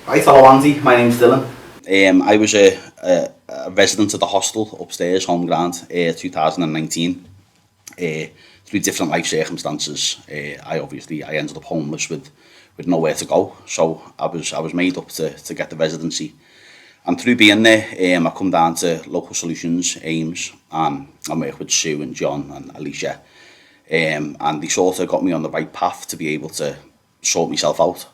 Right, hello Andy, my name's Dylan. I was a resident of the hostel upstairs, home grant, 2019. Through different life circumstances, I ended up homeless with nowhere to go. So I was made up to get the residency. And through being there, I come down to Local Solutions, Ames, and I work with Sue and John and Alicia. And they sort of got me on the right path to be able to sort myself out.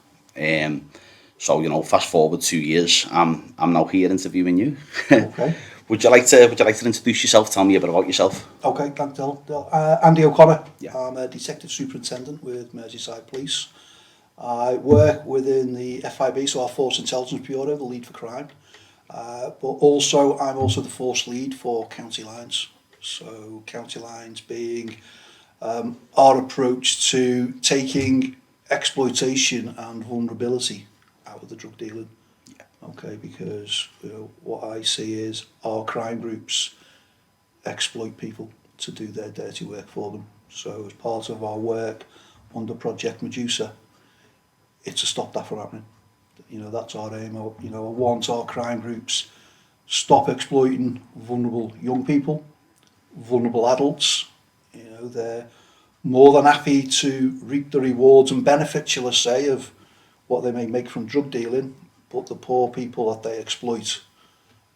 So fast forward 2 years, I'm now here interviewing you. Okay. Would you like to introduce yourself? Tell me a bit about yourself. Okay, thanks, Dill. Andy O'Connor. Yeah. I'm a Detective Superintendent with Merseyside Police. I work within the FIB, so our Force Intelligence Bureau, the lead for crime. But also, I'm also the force lead for County Lines. So, County Lines being our approach to taking exploitation and vulnerability out of the drug dealing. Okay, because what I see is our crime groups exploit people to do their dirty work for them. So as part of our work under Project Medusa, it's to stop that from happening. That's our aim. I want our crime groups stop exploiting vulnerable young people, vulnerable adults. They're more than happy to reap the rewards and benefits, shall I say, of what they may make from drug dealing, but the poor people that they exploit,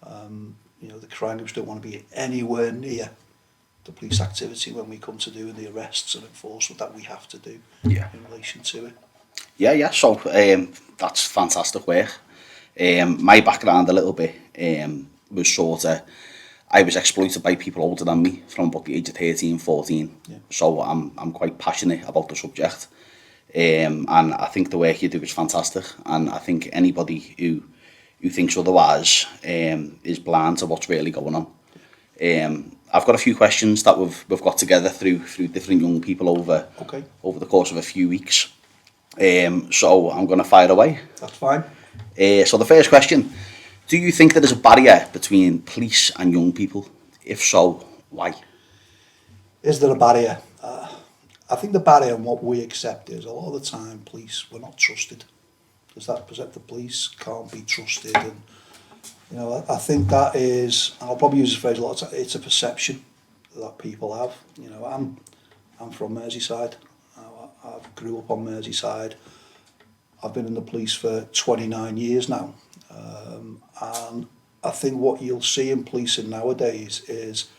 the crime groups don't want to be anywhere near the police activity when we come to doing the arrests and enforcement that we have to do Yeah. in relation to it. Yeah. So that's fantastic work. My background a little bit was sort of, I was exploited by people older than me from about the age of 13, 14. Yeah. So I'm quite passionate about the subject. And I think the work you do is fantastic. And I think anybody who thinks otherwise is blind to what's really going on. I've got a few questions that we've got together through different young people Okay, over the course of a few weeks. So I'm going to fire away. that's fine. So the first question: do you think there is a barrier between police and young people? If so, why? Is there a barrier? I think the barrier and what we accept is a lot of the time police, we're not trusted. There's that percept the police can't be trusted, and I think that is, and I'll probably use this phrase a lot of time, it's a perception that people have. I'm from Merseyside. I grew up on Merseyside. I've been in the police for 29 years now. And I think what you'll see in policing nowadays is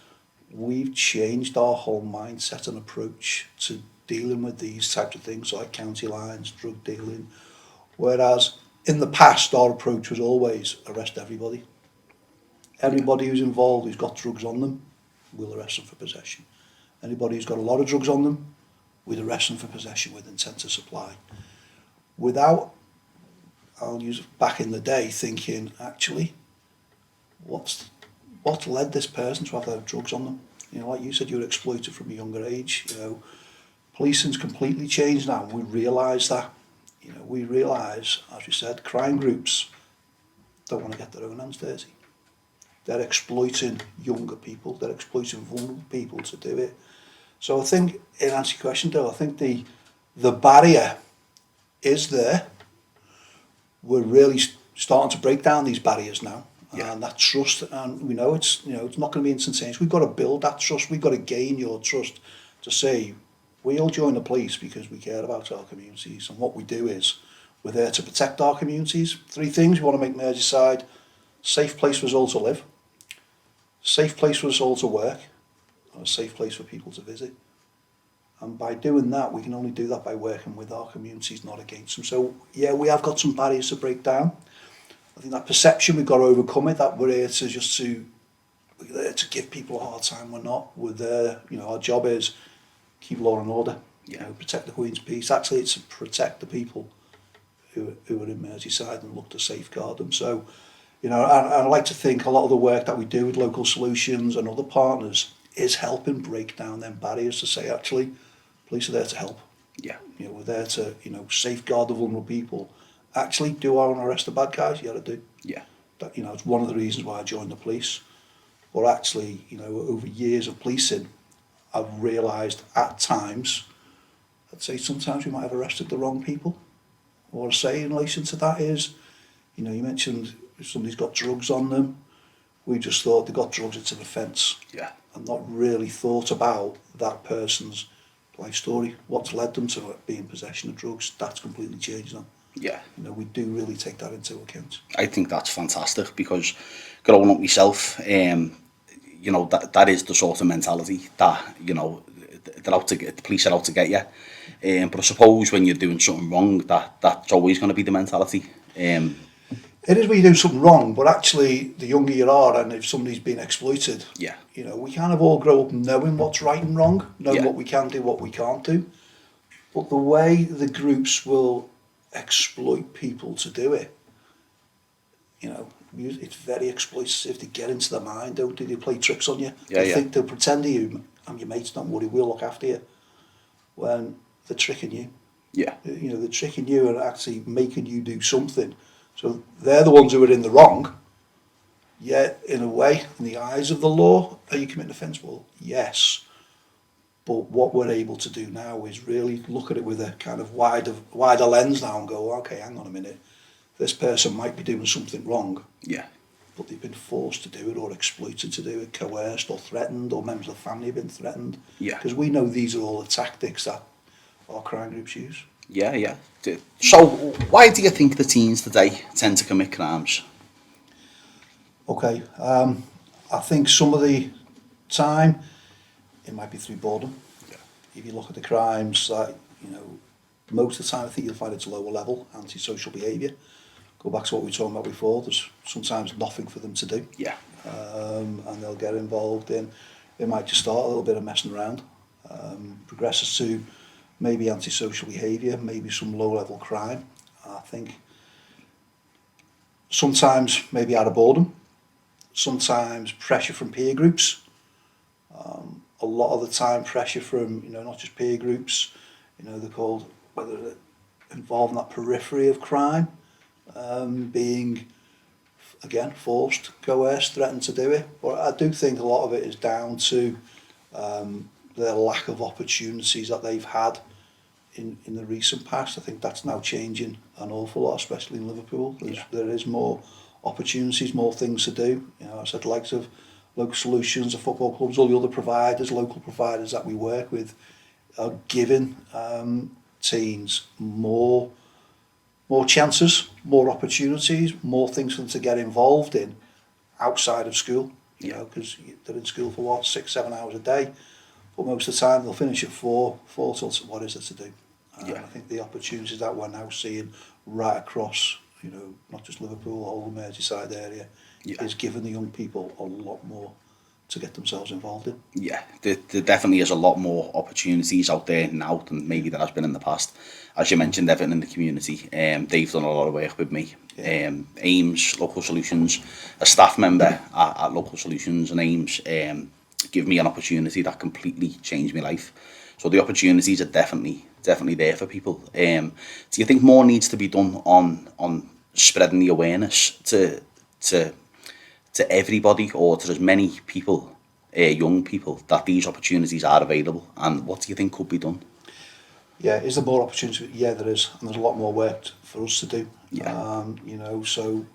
we've changed our whole mindset and approach to dealing with these types of things like county lines, drug dealing. Whereas in the past, our approach was always arrest everybody. Everybody who's involved who's got drugs on them, we'll arrest them for possession. Anybody who's got a lot of drugs on them, we'd arrest them for possession with intent to supply. Without, I'll use back in the day, thinking, actually, what led this person to have their drugs on them? Like you said, you were exploited from a younger age. Policing's completely changed now. We realise that. We realise, as you said, crime groups don't want to get their own hands dirty. They're exploiting younger people. They're exploiting vulnerable people to do it. So I think, in answer to your question, Dale, I think the barrier is there. We're really starting to break down these barriers now. Yeah. And that trust, and we know it's not going to be instantaneous. We've got to build that trust. We've got to gain your trust to say we all join the police because we care about our communities, and what we do is we're there to protect our communities. 3 things: we want to make Merseyside a safe place for us all to live, safe place for us all to work, and a safe place for people to visit. And by doing that, we can only do that by working with our communities, not against them. So yeah, we have got some barriers to break down. I think that perception, we've got to overcome it, that we're here to give people a hard time. We're not. We're there, our job is keep law and order, protect the Queen's peace. Actually, it's to protect the people who are in Merseyside and look to safeguard them. So, and I like to think a lot of the work that we do with Local Solutions and other partners is helping break down them barriers to say, actually, police are there to help. Yeah. We're there to, safeguard the vulnerable people. Actually, do I want to arrest the bad guys? Yeah, I do. Yeah. That, it's one of the reasons why I joined the police. But actually, over years of policing, I've realised at times, I'd say sometimes we might have arrested the wrong people. What I say in relation to that is, You know, you mentioned if somebody's got drugs on them, we just thought they got drugs, it's an offence. Yeah. And not really thought about that person's life story, what's led them to be in possession of drugs. That's completely changed now. Yeah. You know, we do really take that into account. I think that's fantastic because growing up myself, you know, that is the sort of mentality that, you know, they're out to get, the police are out to get you. But I suppose when you're doing something wrong, that's always going to be the mentality. It is when you do something wrong, but actually, the younger you are, and if somebody's been exploited, Yeah. you know, we kind of all grow up knowing what's right and wrong, knowing Yeah. what we can do, what we can't do. But the way the groups will exploit people to do it, you know, it's very exploitative. They get into the mind, don't they? They play tricks on you. Yeah, They yeah. think they'll pretend to you, I'm your mate, don't worry, we'll look after you. When they're tricking you. Yeah. You know, they're tricking you and actually making you do something. So they're the ones who are in the wrong. Yet, in a way, in the eyes of the law, are you committing offence? Well, yes. But what we're able to do now is really look at it with a kind of wider lens now and go, okay, hang on a minute. This person might be doing something wrong, Yeah. but they've been forced to do it or exploited to do it, coerced or threatened, or members of the family have been threatened. Yeah. Because we know these are all the tactics that our crime groups use. Yeah, yeah. So, why do you think the teens today tend to commit crimes? Okay, I think some of the time it might be through boredom. Yeah. If you look at the crimes, that you know, most of the time I think you'll find it's lower level antisocial behaviour. Go back to what we were talking about before. There's sometimes nothing for them to do, Yeah. and they'll get involved in. It might just start a little bit of messing around, progresses to maybe antisocial behaviour, maybe some low level crime. I think sometimes maybe out of boredom. Sometimes pressure from peer groups. A lot of the time pressure from, you know, not just peer groups, you know, they're called, whether they're involved in that periphery of crime, being, again, forced, coerced, threatened to do it. But I do think a lot of it is down to their lack of opportunities that they've had in the recent past. I think that's now changing an awful lot, especially in Liverpool. There is more opportunities, more things to do. You know, I said the likes of local solutions, the football clubs, all the other providers, local providers that we work with, are giving teens more chances, more opportunities, more things for them to get involved in outside of school. You know, because they're in school for what, 6-7 hours a day, but most of the time they'll finish at 4 till what is there to do? I think the opportunities that we're now seeing right across, you know, not just Liverpool, the whole Merseyside area, is giving the young people a lot more to get themselves involved in. Yeah, there definitely is a lot more opportunities out there now than maybe there has been in the past. As you mentioned, everything in the community, they've done a lot of work with me. AIMS, Local Solutions, a staff member at Local Solutions and AIMS give me an opportunity that completely changed my life. So the opportunities are definitely there for people. Do you think more needs to be done on spreading the awareness to everybody, or to as many people, young people, that these opportunities are available? And what do you think could be done? Yeah, is there more opportunity? Yeah, there is, and there's a lot more work for us to do. You know, so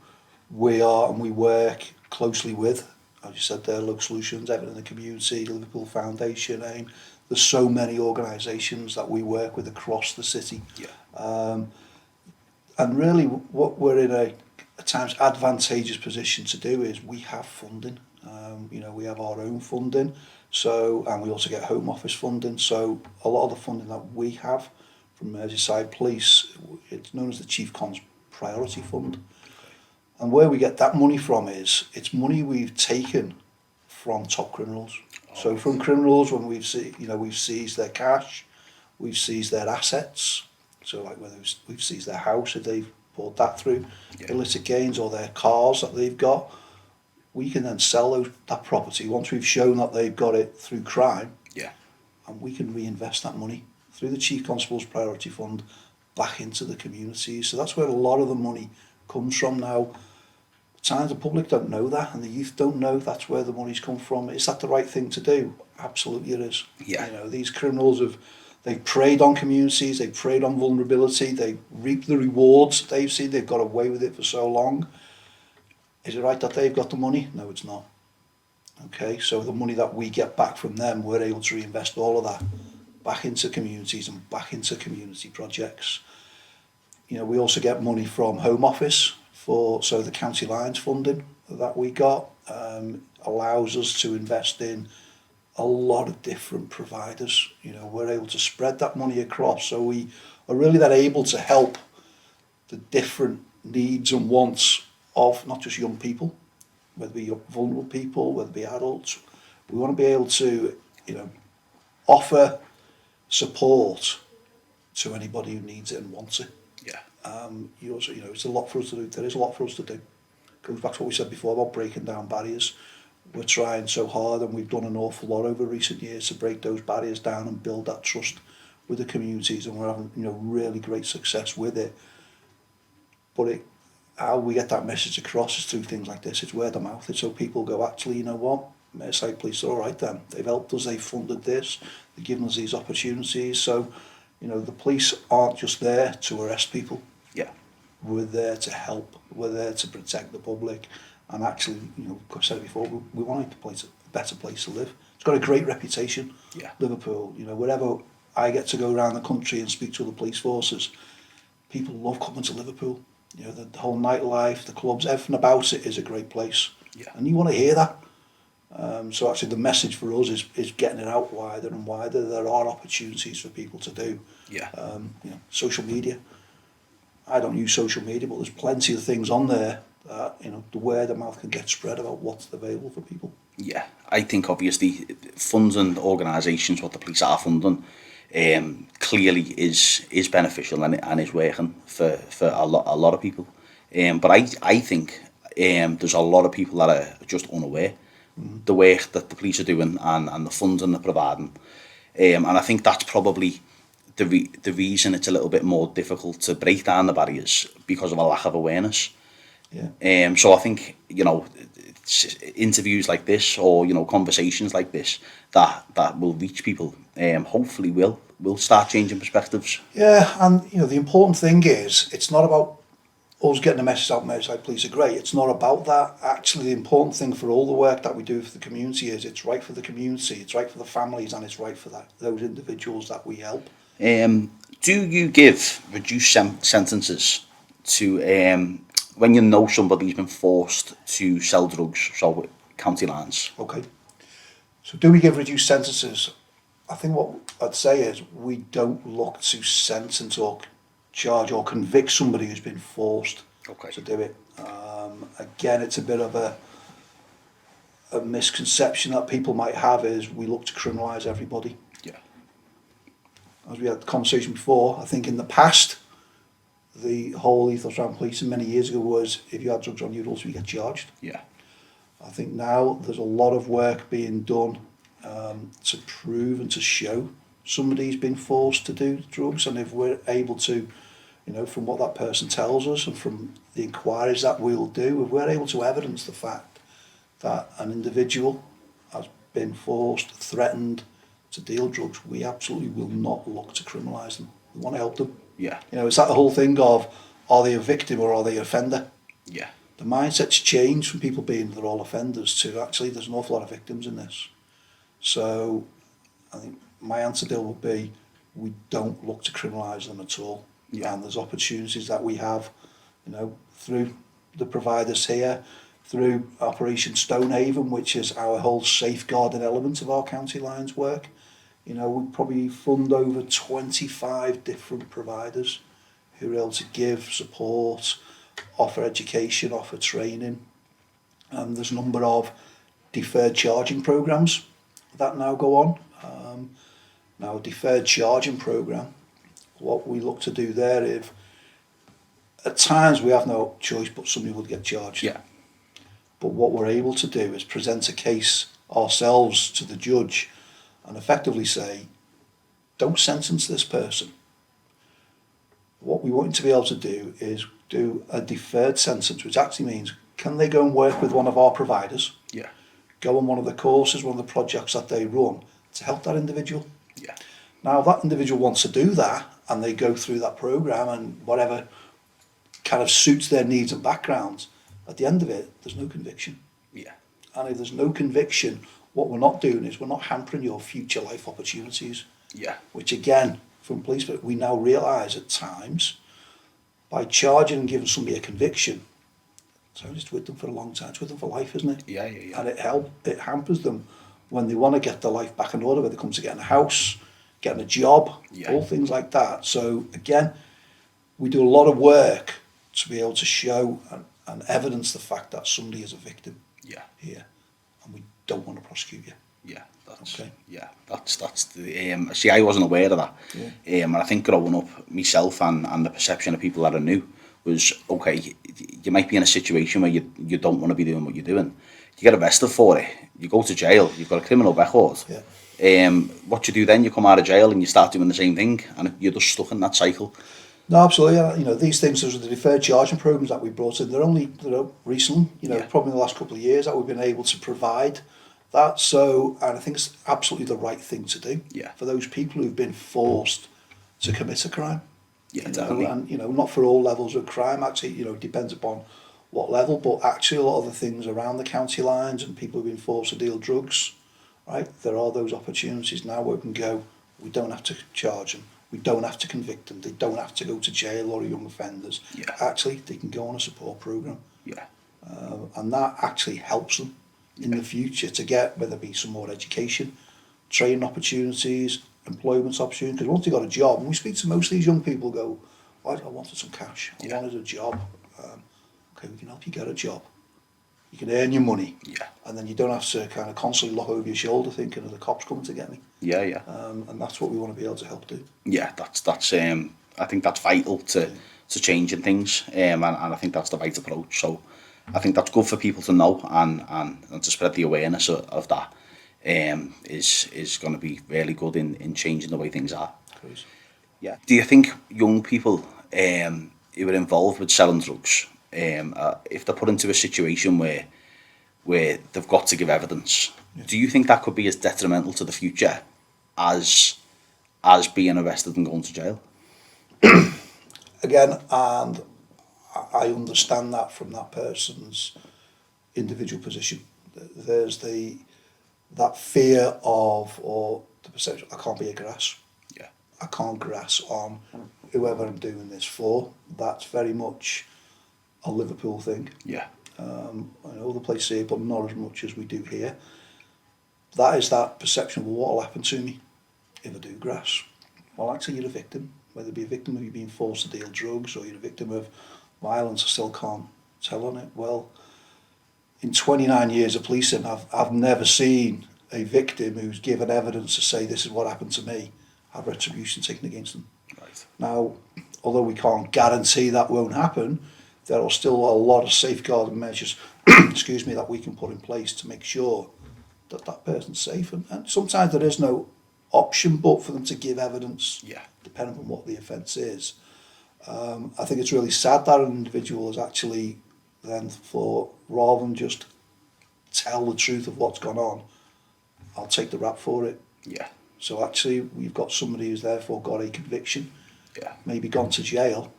we work closely with, as you said there, Local Solutions, Everton in the Community, Liverpool Foundation, AIM. There's so many organisations that we work with across the city. And really what we're in a at times advantageous position to do is we have funding. You know, we have our own funding, so, and we also get Home Office funding. So a lot of the funding that we have from Merseyside Police, it's known as the Chief Con's Priority Fund. And where we get that money from is, it's money we've taken from top criminals. So from criminals, when we've seized their cash, we've seized their assets. So like whether we've seized their house, if they've bought that through illicit gains, or their cars that they've got, we can then sell that property once we've shown that they've got it through crime. And we can reinvest that money through the Chief Constable's Priority Fund back into the community. So that's where a lot of the money comes from now. At times the public don't know that, and the youth don't know that's where the money's come from. Is that the right thing to do? Absolutely it is. You know, these criminals they've preyed on communities, they've preyed on vulnerability, they reap the rewards they've seen, they've got away with it for so long. Is it right that they've got the money? No, it's not. Okay, so the money that we get back from them, we're able to reinvest all of that back into communities and back into community projects. You know, we also get money from Home Office so the county lines funding that we got allows us to invest in a lot of different providers. You know, we're able to spread that money across, so we are really then able to help the different needs and wants of not just young people, whether it be vulnerable people, whether it be adults. We want to be able to, you know, offer support to anybody who needs it and wants it. Yeah. You also, you know, it's a lot for us to do. There is a lot for us to do. Goes back to what we said before about breaking down barriers. We're trying so hard, and we've done an awful lot over recent years to break those barriers down and build that trust with the communities, and we're having, you know, really great success with it. But how we get that message across is through things like this. It's word of mouth. It's so people go, actually, you know what, Merseyside Police are all right then. They've helped us, they've funded this, they've given us these opportunities. So, you know, the police aren't just there to arrest people. Yeah. We're there to help. We're there to protect the public. And actually, you know, like I said before, we want it to be a better place to live. It's got a great reputation, Yeah. Liverpool. You know, wherever I get to go around the country and speak to other police forces, people love coming to Liverpool. You know, the whole nightlife, the clubs, everything about it is a great place. Yeah. And you want to hear that. So actually the message for us is getting it out wider and wider. There are opportunities for people to do. Yeah. You know, social media. I don't use social media, but there's plenty of things on there that, you know, the word of mouth can get spread about what's available for people. Yeah, I think obviously funds and organisations, what the police are funding, clearly is beneficial and is working for a lot of people. But I think there's a lot of people that are just unaware the work that the police are doing and the funding they're providing. And I think that's probably the reason it's a little bit more difficult to break down the barriers, because of a lack of awareness. Yeah. So I think, you know, it's interviews like this, or, you know, conversations like this that will reach people, hopefully will start changing perspectives. Yeah, and, you know, the important thing is it's not about us getting the message out, Merseyside Police are great. It's not about that. Actually, the important thing for all the work that we do for the community is it's right for the community, it's right for the families, and it's right for those individuals that we help. Do you give reduced sentences to when you know somebody's been forced to sell drugs, so county lines? Okay. So do we give reduced sentences? I think what I'd say is we don't look to sentence or charge or convict somebody who's been forced to do it. Again, it's a bit of a misconception that people might have, is we look to criminalise everybody. Yeah. As we had the conversation before, I think in the past, the whole ethos around policing many years ago was if you had drugs on you, you'd also get charged. Yeah. I think now there's a lot of work being done to prove and to show somebody's been forced to do drugs, and if we're able to, you know, from what that person tells us and from the inquiries that we'll do, if we're able to evidence the fact that an individual has been forced, threatened to deal drugs, we absolutely will not look to criminalise them. We want to help them. Yeah. You know, it's that the whole thing of, are they a victim or are they an offender? Yeah. The mindset's changed from people being they're all offenders to actually there's an awful lot of victims in this. So I think my answer there will be we don't look to criminalise them at all. Yeah. And there's opportunities that we have, you know, through the providers here, through Operation Stonehaven, which is our whole safeguarding element of our county lines work. You know, we probably fund over 25 different providers who are able to give support, offer education, offer training. There's a number of deferred charging programs that now go on. Now, a deferred charging program, what we look to do there, if at times we have no choice but somebody would get charged. Yeah. But what we're able to do is present a case ourselves to the judge and effectively say, don't sentence this person. What we want to be able to do is do a deferred sentence, which actually means, can they go and work with one of our providers? Yeah. Go on one of the courses, one of the projects that they run to help that individual. Yeah. Now, if that individual wants to do that and they go through that program and whatever kind of suits their needs and backgrounds, at the end of it, there's no conviction. Yeah. And if there's no conviction, what we're not doing is we're not hampering your future life opportunities. Yeah. Which again, from police, but we now realise at times, by charging and giving somebody a conviction, so it's with them for a long time, it's with them for life, isn't it? Yeah, yeah, yeah. And it hampers them when they want to get their life back in order, when it comes to getting a house, getting a job, Yeah. all things like that. So again, we do a lot of work to be able to show and evidence the fact that somebody is a victim Yeah. here, and we don't want to prosecute you. Yeah, that's Okay. yeah, that's the see, I wasn't aware of that. Yeah. And I think growing up myself and the perception of people that I knew was, okay, you might be in a situation where you don't want to be doing what you're doing. You get arrested for it, you go to jail, you've got a criminal record. Yeah. What you do then, you come out of jail and you start doing the same thing, and you're just stuck in that cycle. No, absolutely. You know, these things, those are the deferred charging programs that we brought in. They're only recently, Yeah. probably in the last couple of years that we've been able to provide that. So, and I think it's absolutely the right thing to do. Yeah. For those people who've been forced to commit a crime. Yeah, You know, definitely. and not for all levels of crime. Actually, it depends upon what level. But actually, a lot of the things around the county lines and people who've been forced to deal drugs, right? There are those opportunities now where we can go. We don't have to charge them. We don't have to convict them. They don't have to go to jail or young offenders. Yeah. Actually, they can go on a support program, Yeah. and that actually helps them in the future to get, whether it be some more education, training opportunities, employment opportunities. Because once they've got a job, and we speak to most of these young people, go, I wanted some cash. I Yeah. wanted a job. Okay, we can help you get a job. You can earn your money, Yeah. and then you don't have to kind of constantly look over your shoulder thinking, are the cops coming to get me? Yeah, yeah. And that's what we want to be able to help do. Yeah, that's I think that's vital to changing things, and I think that's the right approach. So I think that's good for people to know, and to spread the awareness of that is going to be really good in changing the way things are. Please. Yeah. Do you think young people who are involved with selling drugs, if they're put into a situation where they've got to give evidence, do you think that could be as detrimental to the future as being arrested and going to jail? Again, and I understand that from that person's individual position. There's that fear of, or the perception, I can't be a grass. Yeah. I can't grass on whoever I'm doing this for. That's very much a Liverpool thing. Yeah. I know the place here, but not as much as we do here. That is that perception of what will happen to me if I do grass. Well, actually, you're a victim. Whether it be a victim of you being forced to deal drugs or you're a victim of violence, I still can't tell on it. Well, in 29 years of policing, I've never seen a victim who's given evidence to say this is what happened to me, have retribution taken against them. Right. Now, although we can't guarantee that won't happen, there are still a lot of safeguarding measures, excuse me, that we can put in place to make sure that that person's safe. And sometimes there is no option but for them to give evidence, Yeah. depending on what the offence is. I think it's really sad that an individual has actually then thought, rather than just tell the truth of what's gone on, I'll take the rap for it. Yeah. So actually, we've got somebody who's therefore got a conviction, Yeah. maybe gone to jail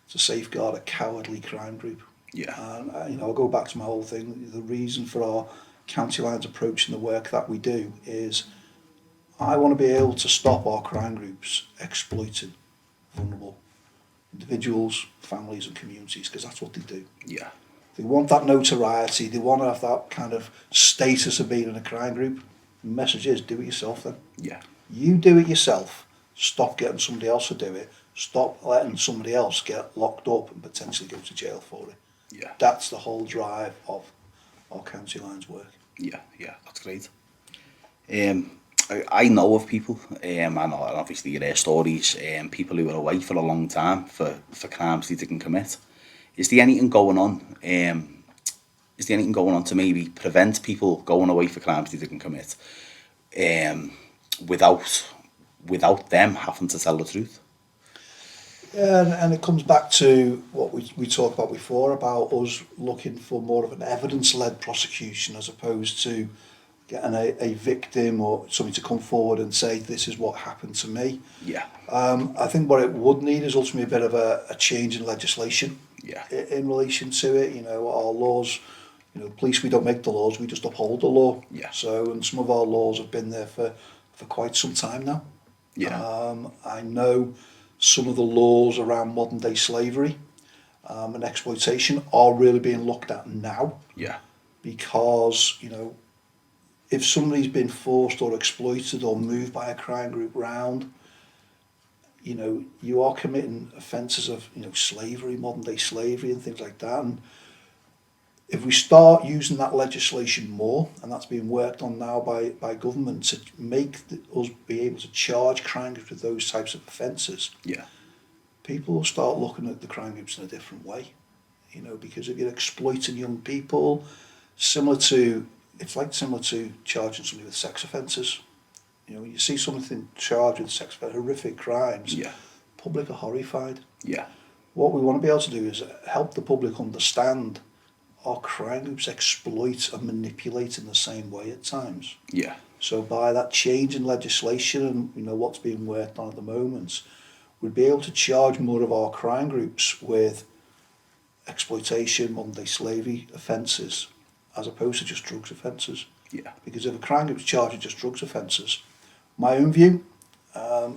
to safeguard a cowardly crime group. Yeah. And I'll go back to my whole thing. The reason for our county lines approach and the work that we do is I want to be able to stop our crime groups exploiting vulnerable individuals, families and communities, because that's what they do. Yeah. They want that notoriety, they want to have that kind of status of being in a crime group. The message is, do it yourself then. Yeah. You do it yourself, stop getting somebody else to do it, stop letting somebody else get locked up and potentially go to jail for it. Yeah. That's the whole drive of our county lines work. Yeah. Yeah. That's great. I know of people, and obviously you hear stories, people who are away for a long time for crimes they didn't commit. Is there anything going on? Is there anything going on to maybe prevent people going away for crimes they didn't commit, without them having to tell the truth? Yeah, and it comes back to what we talked about before about us looking for more of an evidence-led prosecution as opposed to getting a victim or somebody to come forward and say, this is what happened to me. Yeah. I think what it would need is ultimately a bit of a change in legislation Yeah. in relation to it. You know, our laws, you know, police, we don't make the laws, we just uphold the law. Yeah. So, and some of our laws have been there for quite some time now. Yeah. I know some of the laws around modern day slavery and exploitation are really being looked at now, Yeah. because, you know, if somebody's been forced or exploited or moved by a crime group round, you know, you are committing offences of, you know, slavery, modern day slavery and things like that. And if we start using that legislation more, and that's being worked on now by government to make us be able to charge crime groups with those types of offences, Yeah. people will start looking at the crime groups in a different way. You know, because if you're exploiting young people, it's similar to charging somebody with sex offences. You know, when you see something charged with sex offences, horrific crimes, Yeah. public are horrified. Yeah. What we want to be able to do is help the public understand our crime groups exploit and manipulate in the same way at times. Yeah. So by that change in legislation and, you know, what's being worked on at the moment, we'd be able to charge more of our crime groups with exploitation, modern day slavery offences, as opposed to just drugs offences. Yeah. Because if a crime group is charged with just drugs offences, my own view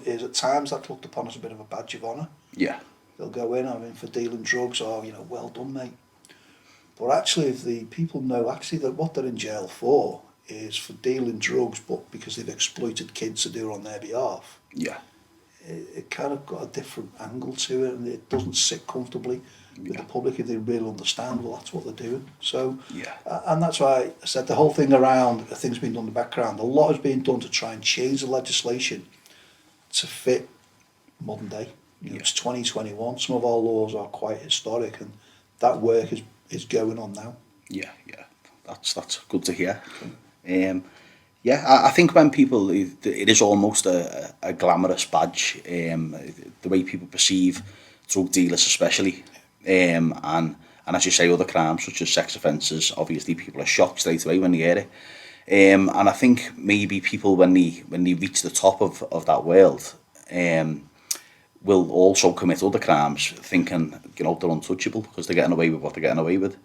is at times that's looked upon as a bit of a badge of honour. Yeah. They'll go in, I'm in for dealing drugs, or, you know, well done, mate. But actually, if the people know actually that what they're in jail for is for dealing drugs, but because they've exploited kids to do it on their behalf, Yeah. it kind of got a different angle to it, and it doesn't sit comfortably with the public if they really understand, well, that's what they're doing. So, Yeah. and that's why I said the whole thing around things being done in the background, a lot is being done to try and change the legislation to fit modern day. You know, Yeah. it's 2021, some of our laws are quite historic, and that work is going on now. Yeah. Yeah. That's good to hear. Yeah, I think when people, it is almost a glamorous badge, the way people perceive drug dealers especially, and as you say, other crimes such as sex offences, obviously people are shocked straight away when they hear it. And I think maybe people, when they reach the top of that world, will also commit other crimes thinking, you know, they're untouchable because they're getting away with what they're getting away with.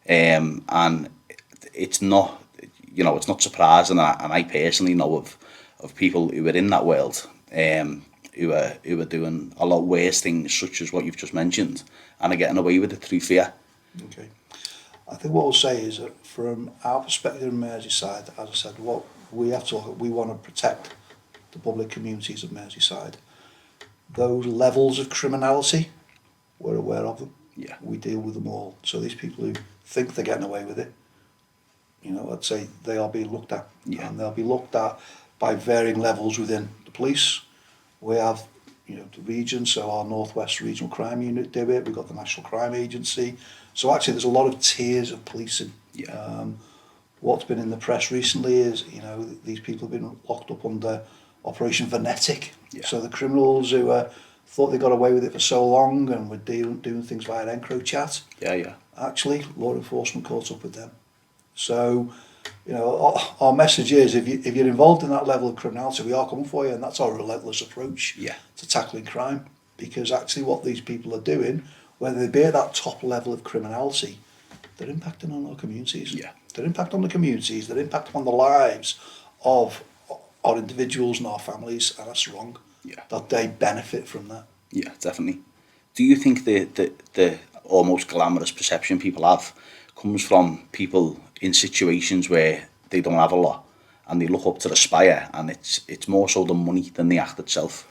And it's not, you know, it's not surprising, and I personally know of people who are in that world, who are doing a lot worse things, such as what you've just mentioned, and are getting away with it through fear. Okay. I think what we'll say is that from our perspective in Merseyside, as I said, what we have to look at, we want to protect the public communities of Merseyside. Those levels of criminality, we're aware of them. Yeah. We deal with them all. So these people who think they're getting away with it, you know, I'd say they are being looked at. Yeah. And they'll be looked at by varying levels within the police. We have, you know, the region, so our Northwest Regional Crime Unit do it. We've got the National Crime Agency. So actually there's a lot of tiers of policing. Yeah. What's been in the press recently is, you know, these people have been locked up under Operation Venetic. Yeah. So the criminals who thought they got away with it for so long and were doing things via EncroChat, Yeah. Yeah. actually law enforcement caught up with them. So, you know, our message is, if you're involved in that level of criminality, we are coming for you, and that's our relentless approach Yeah. to tackling crime. Because actually what these people are doing, whether they be at that top level of criminality, they're impacting on our communities. Yeah. They're impacting on the communities, they're impacting on the lives of our individuals and our families, and that's wrong. Yeah. That they benefit from that. Yeah, definitely. Do you think the almost glamorous perception people have comes from people in situations where they don't have a lot and they look up to the spire, and it's more so the money than the act itself?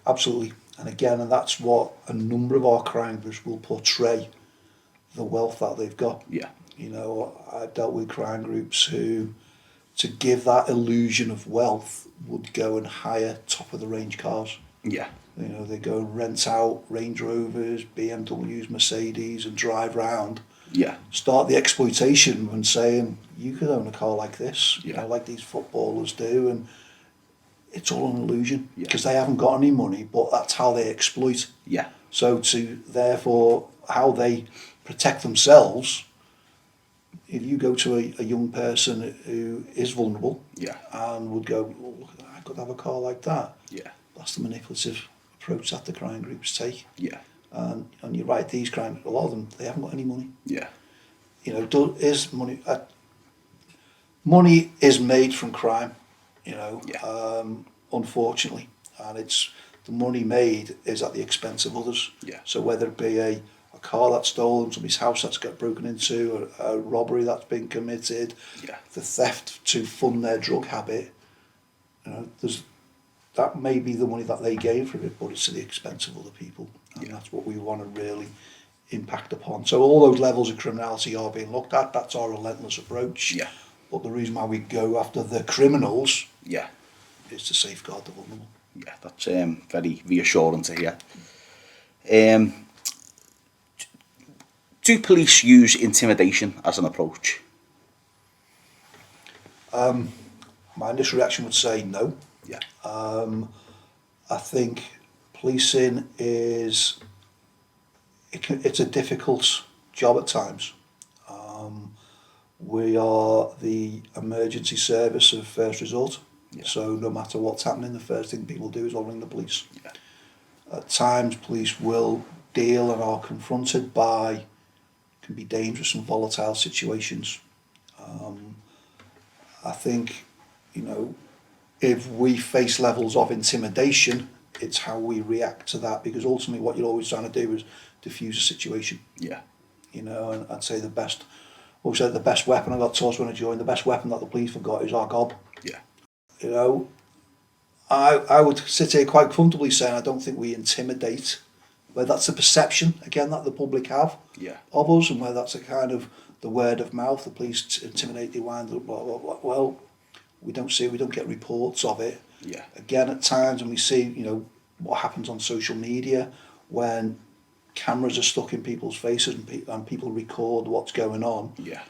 Absolutely. And again, and that's what a number of our crime groups will portray, the wealth that they've got. Yeah. You know, I've dealt with crime groups who, to give that illusion of wealth, would go and hire top of the range cars. Yeah. You know, they go and rent out Range Rovers, BMWs, Mercedes, and drive round. Yeah. Start the exploitation and saying, you could own a car like this, you Yeah. know, like these footballers do, and it's all an illusion because Yeah. they haven't got any money, but that's how they exploit. Yeah. So to therefore how they protect themselves if you go to a young person who is vulnerable Yeah. and would go, oh, look, I could have a car like that. Yeah. That's the manipulative approach that the crime groups take. Yeah. And you're right, these crime, a lot of them, they haven't got any money. Yeah. You know, is money, money is made from crime, you know, Yeah. unfortunately. And it's, the money made is at the expense of others. Yeah. So whether it be a car that's stolen, somebody's house that's got broken into, a robbery that's been committed, Yeah. the theft to fund their drug habit, you know, that may be the money that they gain from it, but it's at the expense of other people. And Yeah. that's what we want to really impact upon. So all those levels of criminality are being looked at. That's our relentless approach. Yeah. But the reason why we go after the criminals Yeah. is to safeguard the vulnerable. Yeah, that's very reassuring to hear. Um, do police use intimidation as an approach? My initial reaction would say no. Yeah. I think policing is, it's a difficult job at times. We are the emergency service of first resort. Yeah. So no matter what's happening, the first thing people do is all ring the police. Yeah. At times, police will deal and are confronted by, can be dangerous and volatile situations. I think, you know, if we face levels of intimidation, it's how we react to that, because ultimately what you're always trying to do is diffuse a situation. Yeah. You know, and I'd say the best weapon I got taught when I joined, the best weapon that the police have got is our gob. Yeah. You know, I would sit here quite comfortably saying I don't think we intimidate, where that's the perception, again, that the public have Yeah. of us, and where that's a kind of the word of mouth, the police intimidate, they wind up, blah, blah, blah. Well, we don't see it, we don't get reports of it. Yeah. Again, at times when we see, you know, what happens on social media, when cameras are stuck in people's faces and people record what's going on, Yeah.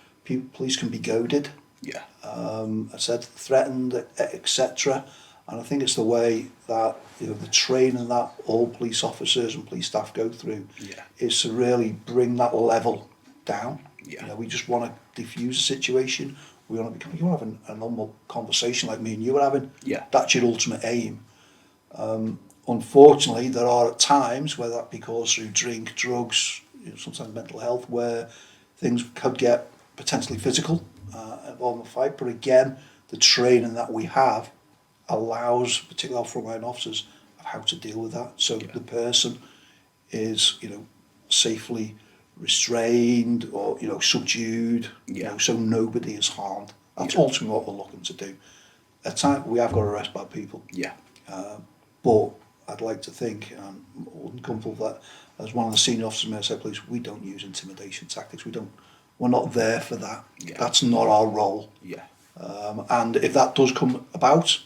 police can be goaded, Yeah. I said, threatened, etc. And I think it's the way that, you know, the training that all police officers and police staff go through Yeah. is to really bring that level down. Yeah. You know, we just want to diffuse a situation. We want to become, you want to have a normal conversation like me and you were having. Yeah. That's your ultimate aim. Unfortunately, there are times where that because through drink, drugs, you know, sometimes mental health, where things could get potentially physical, involving a fight. But again, the training that we have allows, particularly our frontline officers, of how to deal with that. So Yeah. the person is, you know, safely restrained or, you know, subdued, you Yeah. know, so nobody is harmed. That's Yeah. ultimately what we're looking to do. At times, we have got to arrest bad people. Yeah. But I'd like to think, and I'm comfortable that as one of the senior officers may say, please, we don't use intimidation tactics. We're not there for that. Yeah. That's not our role. Yeah. And if that does come about,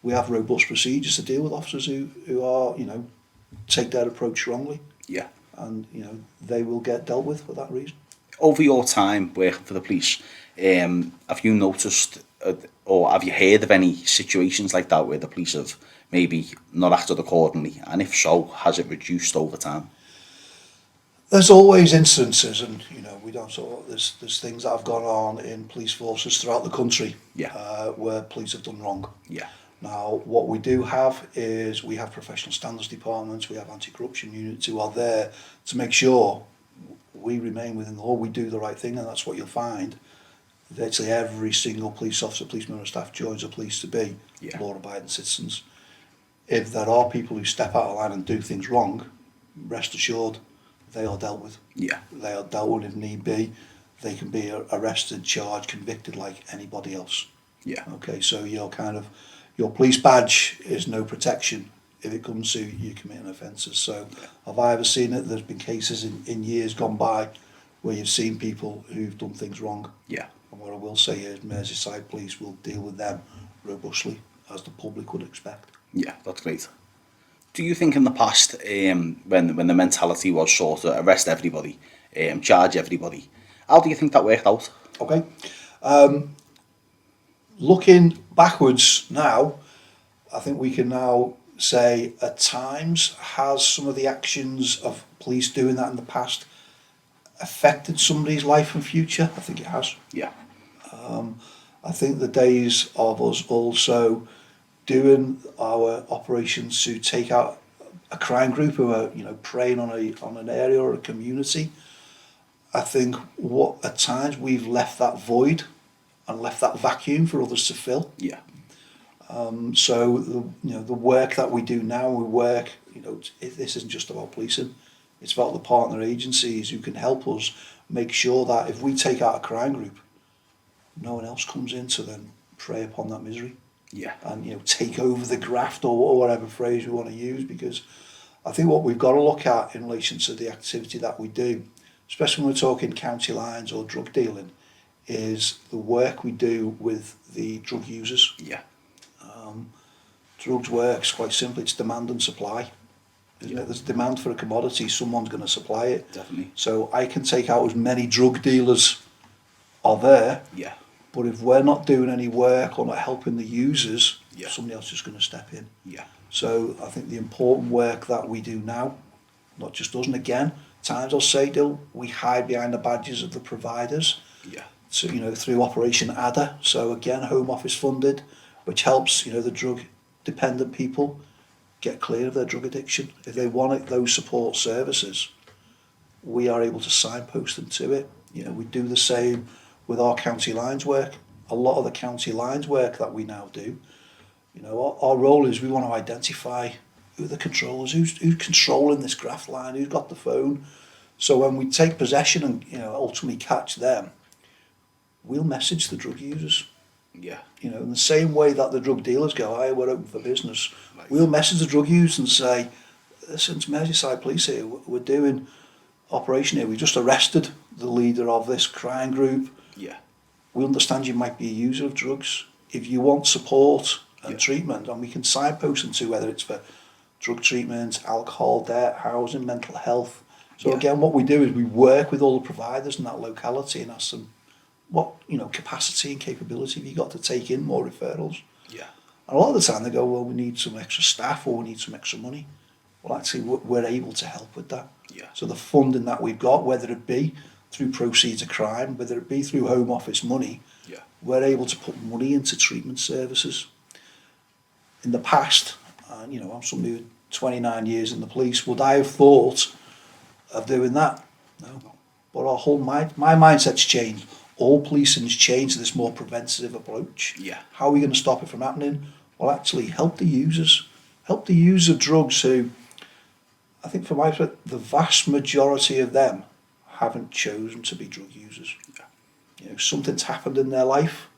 we have robust procedures to deal with officers who are, you know, take their approach wrongly, Yeah. and, you know, they will get dealt with for that reason. Over your time working for the police, have you noticed or have you heard of any situations like that where the police have maybe not acted accordingly? And if so, has it reduced over time? There's always instances, and, you know, we don't sort of, there's things that have gone on in police forces throughout the country, Yeah. where police have done wrong. Yeah. Now, what we do have is we have professional standards departments, we have anti-corruption units who are there to make sure we remain within the law, we do the right thing, and that's what you'll find. Virtually every single police officer, police member of staff joins the police to be Yeah. law-abiding citizens. If there are people who step out of line and do things wrong, rest assured they are dealt with. Yeah. They are dealt with if need be. They can be arrested, charged, convicted like anybody else. Yeah. Okay, so your police badge is no protection if it comes to you committing offences. So have I ever seen it? There's been cases in years gone by where you've seen people who've done things wrong. Yeah. And what I will say is Merseyside Police will deal with them robustly, as the public would expect. Yeah, that's great. Do you think in the past, when the mentality was sort of arrest everybody, charge everybody, how do you think that worked out? Okay. Looking backwards now, I think we can now say at times has some of the actions of police doing that in the past affected somebody's life and future? I think it has. Yeah. I think the days of us also doing our operations to take out a crime group who are, you know, preying on an area or a community, I think what at times we've left that void and left that vacuum for others to fill. Yeah. So the work that we do now, this isn't just about policing. It's about the partner agencies who can help us make sure that if we take out a crime group, no one else comes in to then prey upon that misery. Yeah. And take over the graft or whatever phrase we want to use, because I think what we've got to look at in relation to the activity that we do, especially when we're talking county lines or drug dealing, is the work we do with the drug users. Yeah. Drugs works quite simply, it's demand and supply. Isn't it? There's a demand for a commodity, someone's going to supply it. Definitely. So I can take out as many drug dealers are there, Yeah. but if we're not doing any work or not helping the users, Yeah. somebody else is going to step in. Yeah. So I think the important work that we do now, not just us, and again, times I'll say, Dill, we hide behind the badges of the providers. Yeah. So, through Operation Adder. So again, Home Office funded, which helps, the drug dependent people get clear of their drug addiction. If they want those support services, we are able to signpost them to it. We do the same with our county lines work. A lot of the county lines work that we now do, our role is we want to identify who the controllers, who's controlling this graft line, who's got the phone. So when we take possession and ultimately catch them, we'll message the drug users. Yeah. In the same way that the drug dealers go, we're open for business. Right. We'll message the drug users and say, listen, it's Merseyside Police here, we're doing operation here. We just arrested the leader of this crime group. Yeah. We understand you might be a user of drugs. If you want support and treatment, and we can signpost them to whether it's for drug treatment, alcohol, debt, housing, mental health. So again, what we do is we work with all the providers in that locality and ask them, what capacity and capability have you got to take in more referrals? Yeah. And a lot of the time they go, well, we need some extra staff or we need some extra money. Well, actually, we're able to help with that. Yeah. So the funding that we've got, whether it be through proceeds of crime, whether it be through Home Office money, we're able to put money into treatment services. In the past, I'm somebody with 29 years in the police, would I have thought of doing that? No. But my mindset's changed. All policing's changed to this more preventative approach. Yeah. How are we going to stop it from happening? Well, actually, help the users. Help the user of drugs who, I think from my perspective, the vast majority of them haven't chosen to be drug users. Yeah. Something's happened in their life,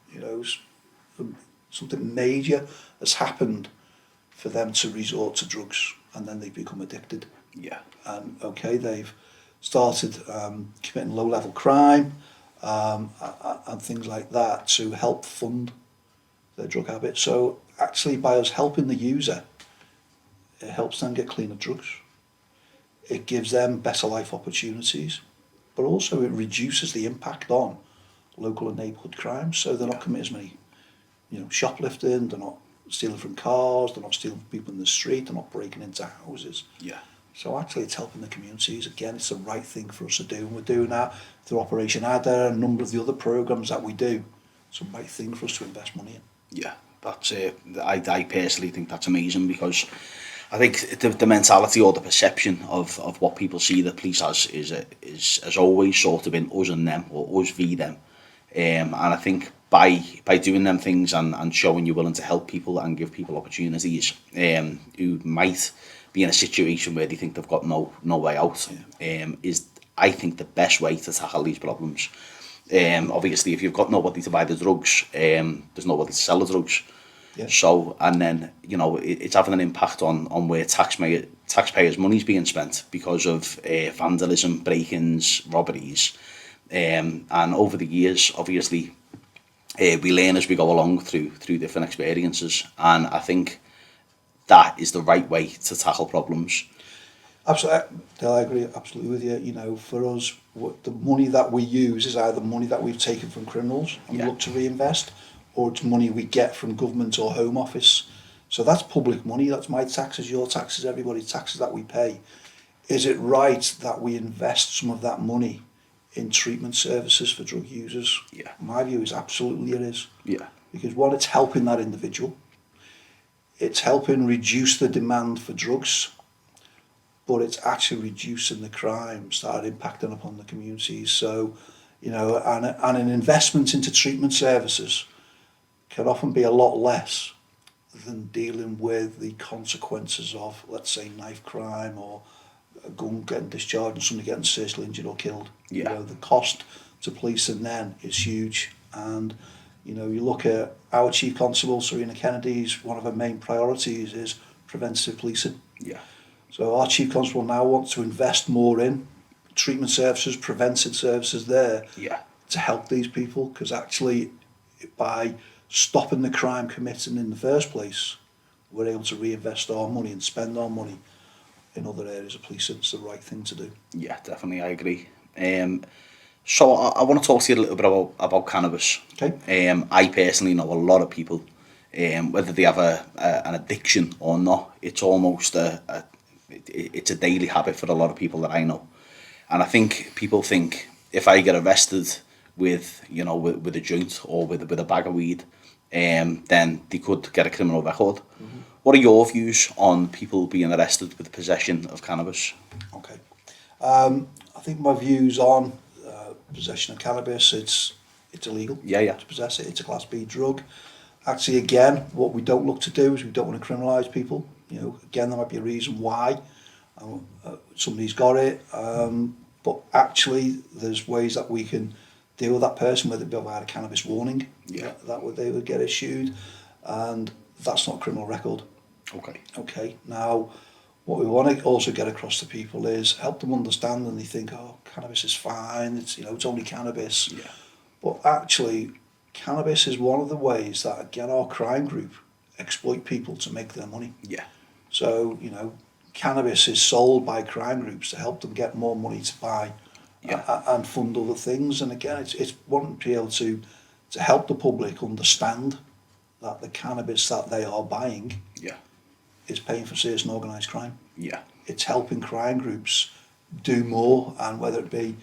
something major has happened for them to resort to drugs, and then they become addicted. Yeah. And they've started committing low-level crime and things like that to help fund their drug habit. So actually, by us helping the user, it helps them get clean of drugs. It gives them better life opportunities, but also it reduces the impact on local and neighbourhood crime. So they're not committing as many, shoplifting. They're not stealing from cars. They're not stealing from people in the street. They're not breaking into houses. Yeah. So actually, it's helping the communities. Again, it's the right thing for us to do, and we're doing that through Operation Adder and a number of the other programmes that we do. It's the right thing for us to invest money in. Yeah, that's I personally think that's amazing, because I think the mentality or the perception of what people see the police as is always sort of been us and them, or us v them, and I think by doing them things and showing you're willing to help people and give people opportunities who might be in a situation where they think they've got no way out, is, I think, the best way to tackle these problems. Obviously, if you've got nobody to buy the drugs, there's nobody to sell the drugs. Yeah. So, and then, it's having an impact on where taxpayers' money's being spent because of vandalism, break-ins, robberies. And over the years, obviously, we learn as we go along through different experiences. And I think that is the right way to tackle problems. Absolutely, I agree absolutely with you. For us, the money that we use is either money that we've taken from criminals and we look to reinvest, or it's money we get from government or Home Office. So that's public money. That's my taxes, your taxes, everybody's taxes that we pay. Is it right that we invest some of that money in treatment services for drug users? Yeah. My view is absolutely it is. Yeah. Because one, it's helping that individual. It's helping reduce the demand for drugs, but it's actually reducing the crimes that are impacting upon the communities. So, and an investment into treatment services can often be a lot less than dealing with the consequences of, let's say, knife crime or a gun getting discharged and somebody getting seriously injured or killed. Yeah. The cost to policing then is huge. And, you look at our Chief Constable, Serena Kennedy's, one of her main priorities is preventative policing. Yeah. So our Chief Constable now wants to invest more in treatment services, preventive services there Yeah. to help these people, because actually by stopping the crime committing in the first place, we're able to reinvest our money and spend our money in other areas of policing. It's the right thing to do. Yeah, definitely, I agree. So I want to talk to you a little bit about cannabis. Okay. I personally know a lot of people, whether they have an addiction or not, it's almost it's a daily habit for a lot of people that I know. And I think people think if I get arrested with, with a joint or with a bag of weed, then they could get a criminal record. Mm-hmm. What are your views on people being arrested with possession of cannabis? Okay. I think my views on possession of cannabis, it's illegal. Yeah. To possess it. It's a Class B drug. Actually, again, what we don't look to do is we don't want to criminalise people. Again, there might be a reason why somebody's got it, but actually, there's ways that we can deal with that person, whether it be via a cannabis warning, they would get issued, and that's not a criminal record. Okay. Now, what we want to also get across to people is help them understand, and they think, oh, cannabis is fine. It's it's only cannabis. Yeah. But actually, cannabis is one of the ways that, again, our crime group exploit people to make their money. Yeah. So, cannabis is sold by crime groups to help them get more money to buy and fund other things. And again, it's wanting to be able to help the public understand that the cannabis that they are buying is paying for serious and organised crime. Yeah. It's helping crime groups do more, and whether it be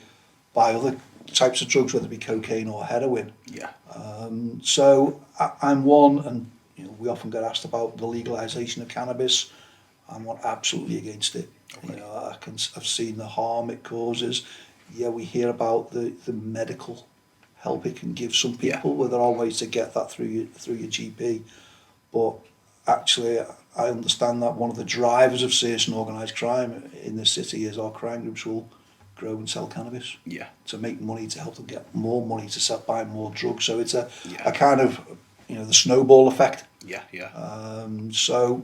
buy other types of drugs, whether it be cocaine or heroin. Yeah. So I'm one, and we often get asked about the legalisation of cannabis. I'm not absolutely against it. Okay. I've seen the harm it causes. Yeah, we hear about the medical help it can give some people, where there are ways to get that through your GP. But actually, I understand that one of the drivers of serious and organised crime in this city is our crime groups will grow and sell cannabis to make money, to help them get more money to buy more drugs. So it's a kind of the snowball effect. So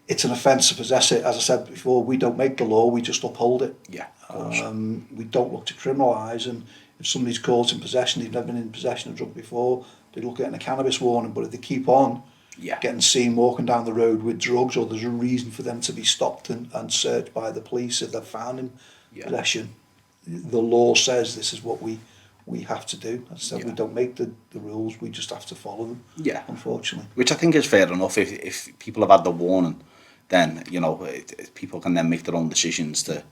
it's an offence to possess it. As I said before, we don't make the law, we just uphold it. We don't look to criminalise, and if somebody's caught in possession, they've never been in possession of a drug before, they look at a cannabis warning. But if they keep on getting seen walking down the road with drugs, or there's a reason for them to be stopped and searched by the police if they're found in possession, the law says this is what we have to do. As I said, we don't make the rules, we just have to follow them, unfortunately. Which I think is fair enough. If people have had the warning, then people can then make their own decisions to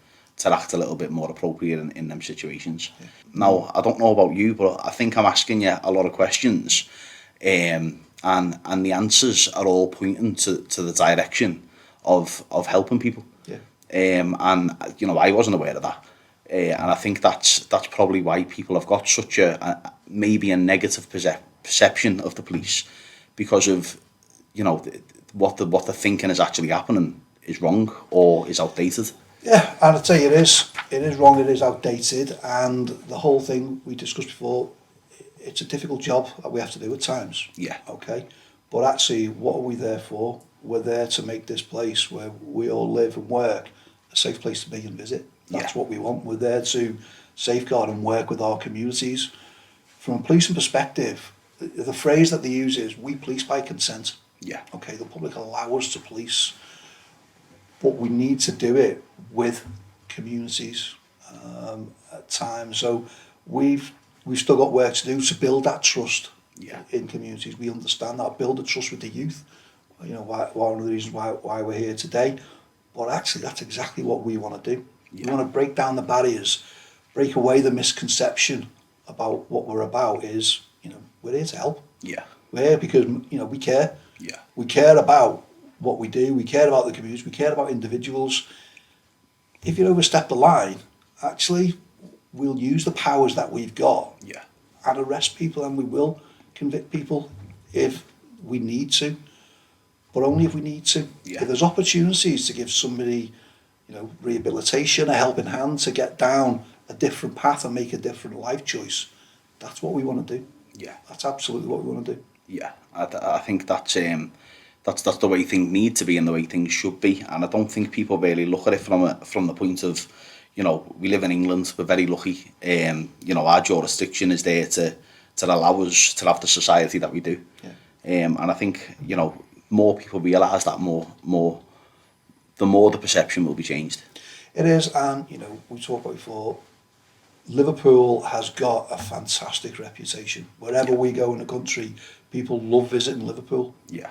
act a little bit more appropriate in them situations. Now, I don't know about you, but I think I'm asking you a lot of questions, and the answers are all pointing to the direction of helping people. And I wasn't aware of that, and I think that's probably why people have got such maybe a negative perception of the police, because of what the thinking is actually happening is wrong or is outdated. Yeah, and I tell you, it is wrong, it is outdated, and the whole thing we discussed before, it's a difficult job that we have to do at times. Okay, but actually, what are we there for? We're there to make this place where we all live and work a safe place to be and visit. That's what we want. We're there to safeguard and work with our communities. From a policing perspective, the phrase that they use is, we police by consent. Okay, the public allow us to police, but we need to do it with communities at times. So we've still got work to do to build that trust in communities. We understand that, build a trust with the youth. One of the reasons why we're here today. But actually, that's exactly what we want to do. We want to break down the barriers break away the misconception about what we're about is, we're here to help. Yeah. We're here because, we care. Yeah. We care about what we do. We care about the community. We care about individuals. If you overstep the line, actually, we'll use the powers that we've got Yeah. and arrest people, and we will convict people if we need to, but only if we need to. Yeah. If there's opportunities to give somebody, rehabilitation, a helping hand to get down a different path and make a different life choice, that's what we want to do. Yeah. That's absolutely what we want to do. Yeah. I think that's the way things need to be and the way things should be. And I don't think people really look at it from the point of, we live in England, we're very lucky. Our jurisdiction is there to allow us to have the society that we do. Yeah. And I think, more people realise that the more the perception will be changed. It is, and we talked about before, Liverpool has got a fantastic reputation. Wherever we go in the country, people love visiting Liverpool. Yeah.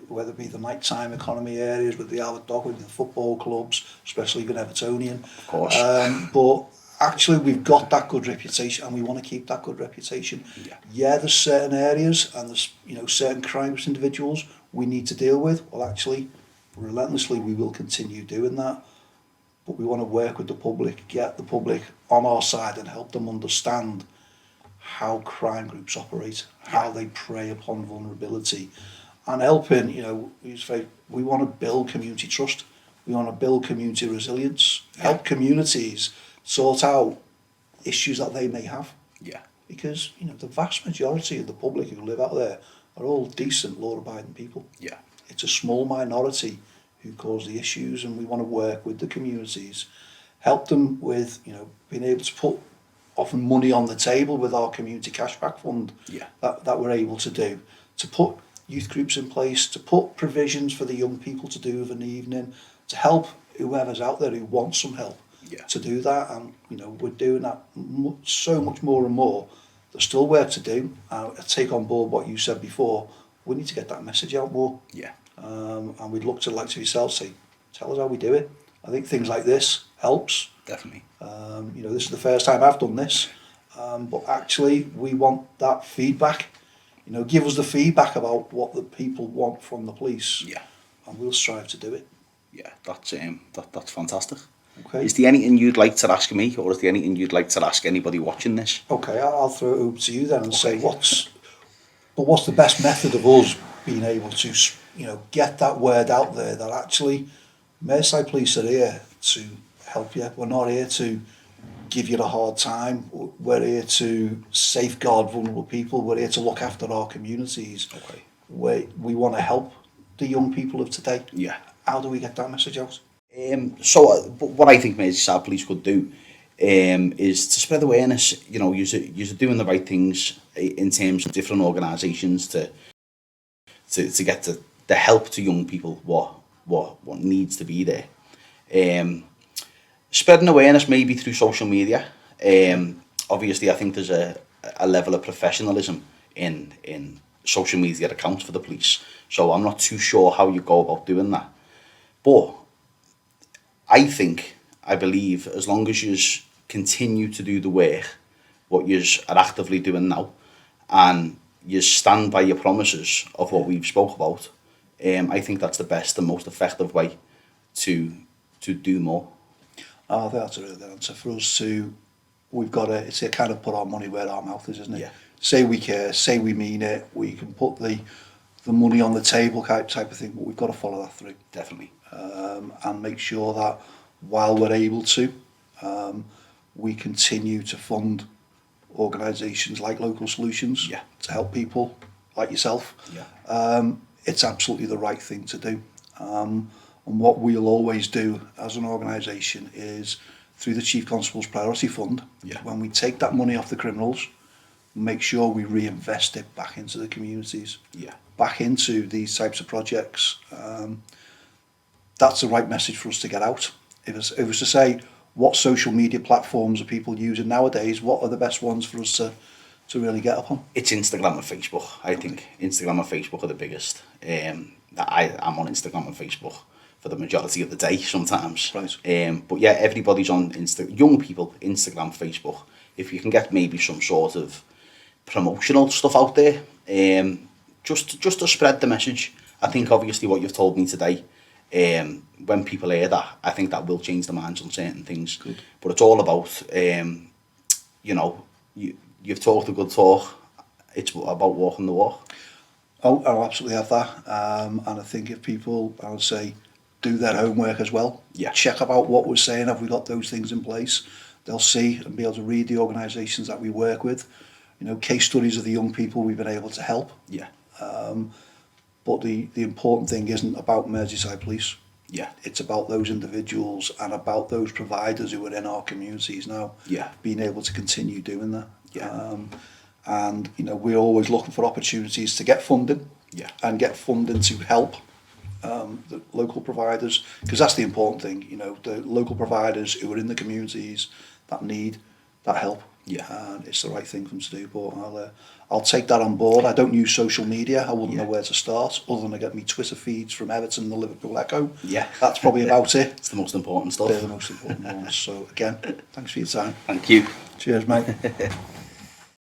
Whether it be the nighttime economy areas with the Albert Dock, with the football clubs, especially even Evertonian. Of course. But actually, we've got that good reputation, and we want to keep that good reputation. Yeah. There's certain areas and there's certain crimes individuals we need to deal with. Well, actually, relentlessly, we will continue doing that. But we want to work with the public, get the public on our side, and help them understand how crime groups operate, how they prey upon vulnerability. And helping, we want to build community trust. We want to build community resilience, help communities sort out issues that they may have. Yeah. Because, the vast majority of the public who live out there are all decent, law-abiding people. Yeah. It's a small minority who cause the issues, and we want to work with the communities, help them with, being able to put often money on the table with our community cashback fund that we're able to do, to put youth groups in place, to put provisions for the young people to do of an evening, to help whoever's out there who wants some help to do that. And we're doing that so much more and more. There's still work to do. I take on board what you said before. We need to get that message out more. Yeah. And we'd look to the likes of yourself, say, tell us how we do it. I think things like this helps. Definitely. This is the first time I've done this, but actually we want that feedback. Give us the feedback about what the people want from the police. Yeah. And we'll strive to do it. Yeah, that's fantastic. Okay. Is there anything you'd like to ask me, or is there anything you'd like to ask anybody watching this? Okay, I'll throw it over to you then and say what's the best method of us being able to get that word out there that actually Merseyside Police are here to help you. We're not here to give you a hard time. We're here to safeguard vulnerable people. We're here to look after our communities. Okay. We want to help the young people of today. Yeah. How do we get that message out? But what I think Merseyside Police could do is to spread awareness. You're doing the right things in terms of different organisations to get the help to young people what needs to be there. Spreading awareness maybe through social media. Obviously, I think there's a level of professionalism in social media accounts for the police. So I'm not too sure how you go about doing that. But I believe, as long as you continue to do the work, what you are actively doing now, and you stand by your promises of what we've spoke about, I think that's the best and most effective way to do more. I think that's a really good answer. For us it's a kind of put our money where our mouth is, isn't it? Yeah. Say we care, say we mean it, we can put the money on the table type of thing, but we've got to follow that through. Definitely. And make sure that while we're able to, we continue to fund organisations like Local Solutions to help people like yourself. Yeah. It's absolutely the right thing to do. And what we'll always do as an organisation is through the Chief Constable's Priority Fund, when we take that money off the criminals, make sure we reinvest it back into the communities, back into these types of projects. That's the right message for us to get out. If it was to say, what social media platforms are people using nowadays, what are the best ones for us to really get up on? It's Instagram and Facebook. I think Instagram and Facebook are the biggest. I'm on Instagram and Facebook for the majority of the day sometimes. Right. But yeah, everybody's on young people, Instagram, Facebook. If you can get maybe some sort of promotional stuff out there, just to spread the message. I think obviously what you've told me today, when people hear that, I think that will change their minds on certain things. Good. But it's all about, you know, you've talked a good talk. It's about walking the walk. Oh, I absolutely have that. And I think if people, I would say, do their homework as well. Yeah. Check about what we're saying. Have we got those things in place? They'll see and be able to read the organisations that we work with. You know, case studies of the young people we've been able to help. Yeah. But the important thing isn't about Merseyside Police. Yeah. It's about those individuals and about those providers who are in our communities now. Yeah. Being able to continue doing that. Yeah. And, you know, we're always looking for opportunities to get funding. Yeah. And get funding to help the local providers, because that's the important thing, you know, the local providers who are in the communities that need that help. Yeah. And it's the right thing for them to do, but I'll take that on board. I don't use social media. I wouldn't know where to start, other than I get me Twitter feeds from Everton and the Liverpool Echo. Yeah. That's probably about it. It's the most important stuff. They're the most important ones. So again, thanks for your time. Thank you. Cheers, mate.